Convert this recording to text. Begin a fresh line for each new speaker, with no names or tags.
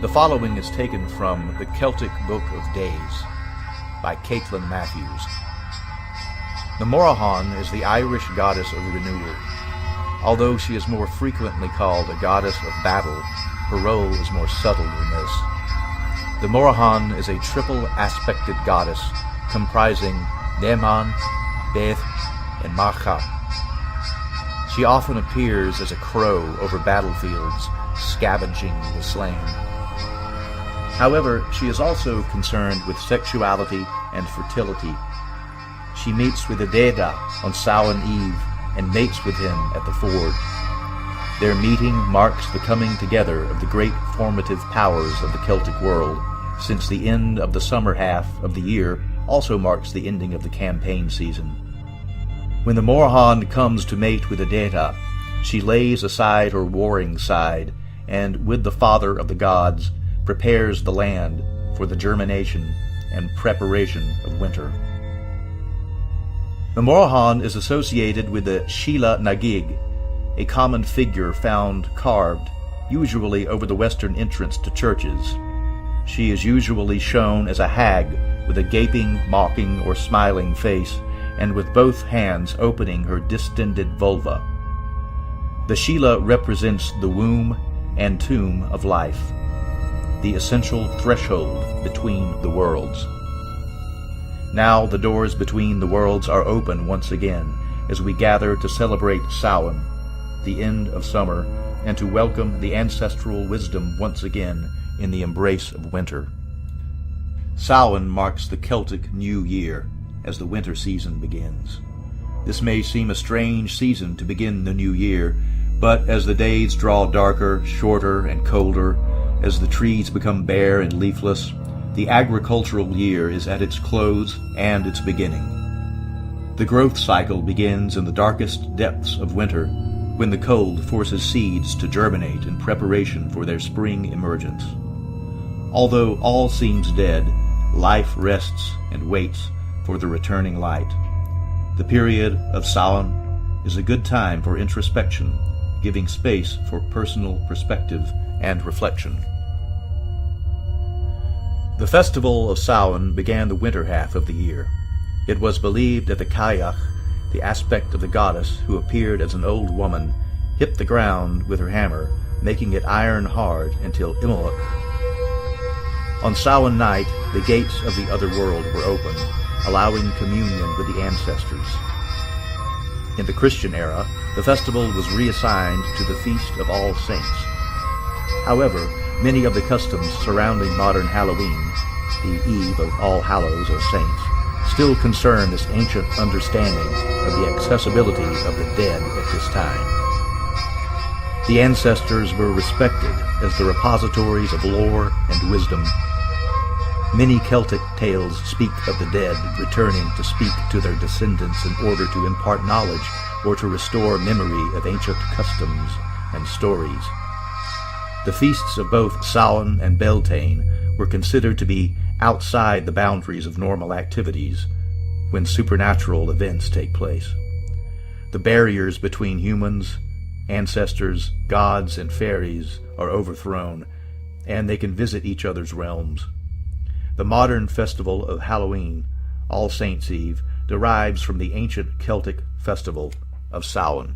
The following is taken from the Celtic Book of Days by Caitlin Matthews. The Morrigan is the Irish goddess of renewal. Although she is more frequently called a goddess of battle, her role is more subtle than this. The Morrigan is a triple-aspected goddess comprising Neman, Beth, and Macha. She often appears as a crow over battlefields, scavenging the slain. However, she is also concerned with sexuality and fertility. She meets with Adeda on Samhain Eve and mates with him at the ford. Their meeting marks the coming together of the great formative powers of the Celtic world, since the end of the summer half of the year also marks the ending of the campaign season. When the Morrigan comes to mate with Adeda, she lays aside her warring side and, with the father of the gods, prepares the land for the germination and preparation of winter. The Morrigan is associated with the Sheila Nagig, a common figure found carved, usually over the western entrance to churches. She is usually shown as a hag with a gaping, mocking, or smiling face, and with both hands opening her distended vulva. The Sheila represents the womb and tomb of life, the essential threshold between the worlds. Now the doors between the worlds are open once again as we gather to celebrate Samhain, the end of summer, and to welcome the ancestral wisdom once again in the embrace of winter. Samhain marks the Celtic New Year as the winter season begins. This may seem a strange season to begin the new year, but as the days draw darker, shorter, and colder, as the trees become bare and leafless, the agricultural year is at its close and its beginning. The growth cycle begins in the darkest depths of winter, when the cold forces seeds to germinate in preparation for their spring emergence. Although all seems dead, life rests and waits for the returning light. The period of Samhain is a good time for introspection, giving space for personal perspective and reflection. The festival of Samhain began the winter half of the year. It was believed that the Kayach, the aspect of the goddess who appeared as an old woman, hit the ground with her hammer, making it iron hard until Imbolc. On Samhain night, the gates of the other world were open, allowing communion with the ancestors. In the Christian era, the festival was reassigned to the Feast of All Saints. However, many of the customs surrounding modern Halloween, the Eve of All Hallows or Saints, still concern this ancient understanding of the accessibility of the dead at this time. The ancestors were respected as the repositories of lore and wisdom. Many Celtic tales speak of the dead returning to speak to their descendants in order to impart knowledge or to restore memory of ancient customs and stories. The feasts of both Samhain and Beltane were considered to be outside the boundaries of normal activities when supernatural events take place. The barriers between humans, ancestors, gods, and fairies are overthrown, and they can visit each other's realms. The modern festival of Halloween, All Saints' Eve, derives from the ancient Celtic festival of Samhain.